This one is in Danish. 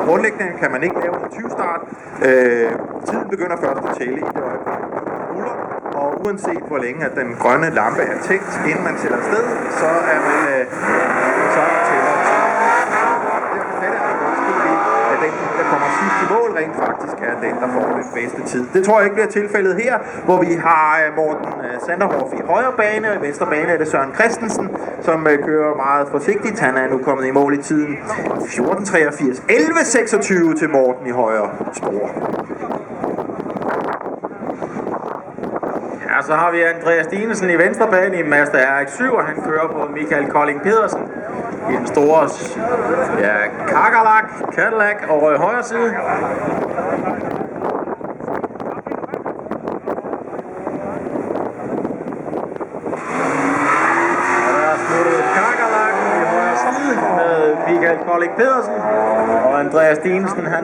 Grundlæggende kan man ikke lave en 20-start. Tiden begynder først at tælle i det øjeblik, ruller, og uanset hvor længe at den grønne lampe er tændt, inden man tæller afsted, så er man så tæller til. At den, der kommer sidst til mål, rent faktisk er den, der får den bedste tid. Det tror jeg ikke bliver tilfældet her, hvor vi har Morten Sanderhoff i højre bane, og i venstre bane er det Søren Christensen, som kører meget forsigtigt. Han er nu kommet i mål i tiden 14.83. 11.26 til Morten i højre spor. Ja, så har vi Andreas Dinesen i venstre bane i Mazda RX-7, og han kører på Michael Kolding Pedersen i den store Cadillac over i højre side. Og der er sluttet Cadillac i højre side med Michael Kolding Pedersen, og Andreas Dinesen, han